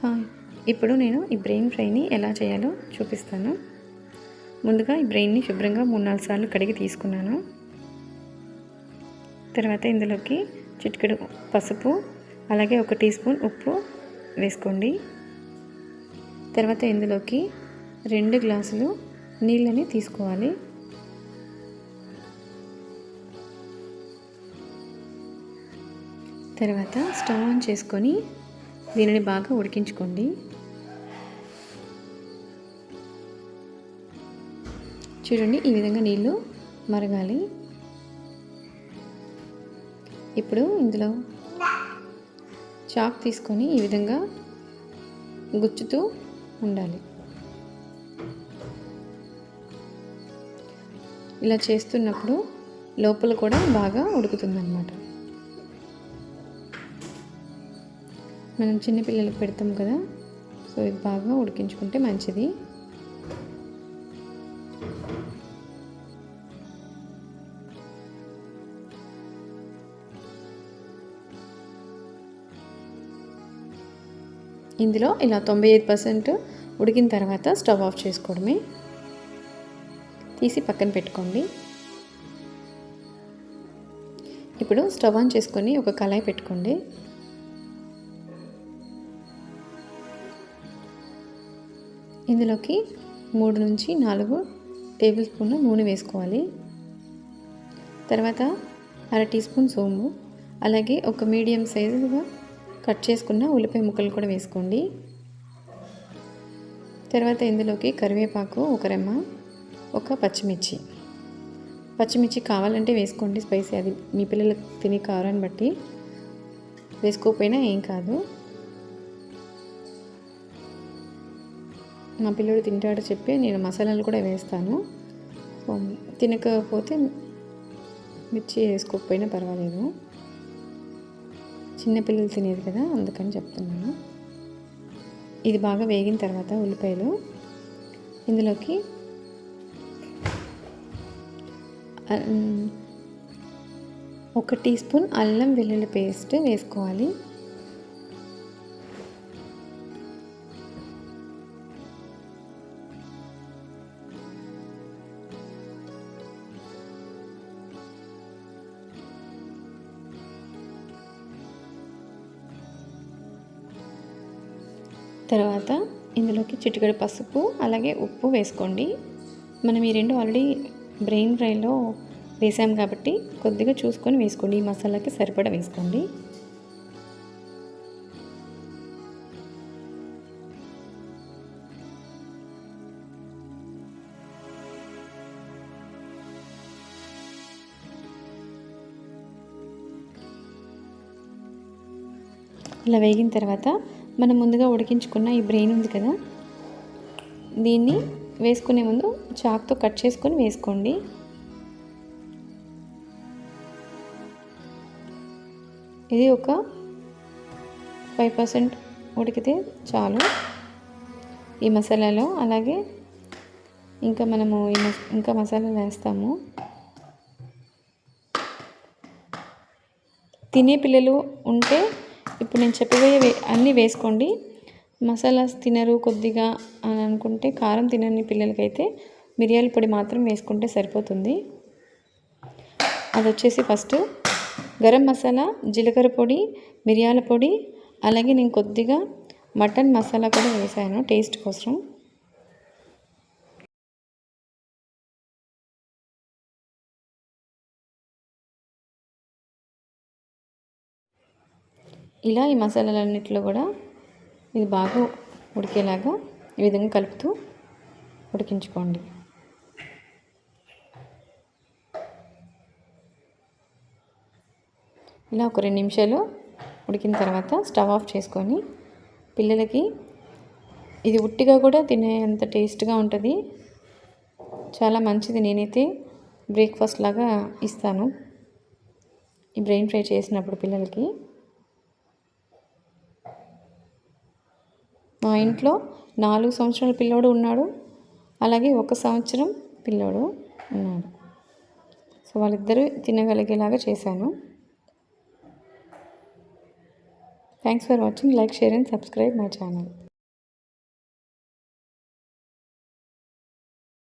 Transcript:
Hi, ఇప్పుడు నేను ఈ బ్రెయిన్ ఫ్రైని ఎలా చేయాలో చూపిస్తాను. ముందుగా ఈ బ్రెయిన్ని శుభ్రంగా 3-4 సార్లు కడిగి తీసుకున్నాను. తర్వాత ఇందులోకి చిటికెడు పసుపు, అలాగే 1 టీ స్పూన్ ఉప్పు వేసుకోండి. తర్వాత ఇందులోకి 2 గ్లాసులు నీళ్ళని తీసుకోవాలి. తర్వాత స్టవ్ ఆన్ చేసుకొని దీనిని బాగా ఉడికించుకోండి. చూడండి, ఈ విధంగా నీళ్ళు మరగాలి. ఇప్పుడు ఇందులో చాక్ తీసుకొని ఈ విధంగా గుచ్చుతూ ఉండాలి. ఇలా చేస్తున్నప్పుడు లోపల కూడా బాగా ఉడుకుతుందన్నమాట. మనం చిన్నపిల్లలకు పెడతాం కదా, సో ఇది బాగా ఉడికించుకుంటే మంచిది. ఇందులో ఇలా 95% ఉడికిన తర్వాత స్టవ్ ఆఫ్ చేసుకోవడమే. తీసి పక్కన పెట్టుకోండి. ఇప్పుడు స్టవ్ ఆన్ చేసుకొని ఒక కళాయి పెట్టుకోండి. ఇందులోకి 3 నుంచి 4 టేబుల్ స్పూన్ల నూనె వేసుకోవాలి. తర్వాత 1/2 టీ స్పూన్ సోంపు, అలాగే ఒక మీడియం సైజుగా కట్ చేసుకున్న ఉల్లిపాయ ముక్కలు కూడా వేసుకోండి. తర్వాత ఇందులోకి కరివేపాకు 1 రెమ్మ, 1 పచ్చిమిర్చి కావాలంటే వేసుకోండి, స్పైసీ అది మీ పిల్లలకు తినే కారాన్ని బట్టి, వేసుకోకపోయినా ఏం కాదు. మా పిల్లడు తింటాడు చెప్పి నేను మసాలాలు కూడా వేస్తాను. తినకపోతే మిర్చి వేసుకోకపోయినా పర్వాలేదు, చిన్నపిల్లలు తినేది కదా అందుకని చెప్తున్నాను. ఇది బాగా వేగిన తర్వాత ఉల్లిపాయలు ఇందులోకి 1 టీ స్పూన్ అల్లం వెల్లుల్లి పేస్ట్ వేసుకోవాలి. తర్వాత ఇందులోకి చిటికెడు పసుపు, అలాగే ఉప్పు వేసుకోండి. మనం ఈ 2 ఆల్రెడీ బ్రెయిన్ ఫ్రైలో వేసాం కాబట్టి కొద్దిగా చూసుకొని వేసుకోండి. ఈ మసాలాకి సరిపడా వేసుకోండి. ఇలా వేగిన తర్వాత మనం ముందుగా ఉడికించుకున్న ఈ బ్రెయిన్ ఉంది కదా, దీన్ని వేసుకునే ముందు చాక్తో కట్ చేసుకొని వేసుకోండి. ఇది ఒక 5% ఉడికితే చాలు ఈ మసాలాలో. అలాగే మనము ఇంకా మసాలాలు వేస్తాము. తినే పిల్లలు ఉంటే ఇప్పుడు నేను చెప్పబోయే అన్నీ వేసుకోండి. మసాలాస్ తినరు కొద్దిగా అని అనుకుంటే, కారం తినని పిల్లలకైతే మిరియాల పొడి మాత్రం వేసుకుంటే సరిపోతుంది. అది వచ్చేసి ఫస్ట్ గరం మసాలా, జీలకర్ర పొడి, మిరియాల పొడి, అలాగే నేను కొద్దిగా మటన్ మసాలా కూడా వేసాను టేస్ట్ కోసం. ఇలా ఈ మసాలాలన్నిటిలో కూడా ఇది బాగా ఉడికేలాగా ఈ విధంగా కలుపుతూ ఉడికించుకోండి. ఇలా ఒక 2 నిమిషాలు ఉడికిన తర్వాత స్టవ్ ఆఫ్ చేసుకొని, పిల్లలకి ఇది ఉట్టిగా కూడా తినేంత టేస్ట్గా ఉంటుంది. చాలా మంచిది. నేనైతే బ్రేక్ఫాస్ట్ లాగా ఇస్తాను ఈ బ్రెయిన్ ఫ్రై చేసినప్పుడు పిల్లలకి. మా ఇంట్లో 4 సంవత్సరాల పిల్లోడు ఉన్నాడు, అలాగే 1 సంవత్సరం పిల్లోడు ఉన్నాడు. సో వాళ్ళిద్దరూ తినగలిగేలాగా చేశాను. Thanks for watching. Like, share and subscribe my channel.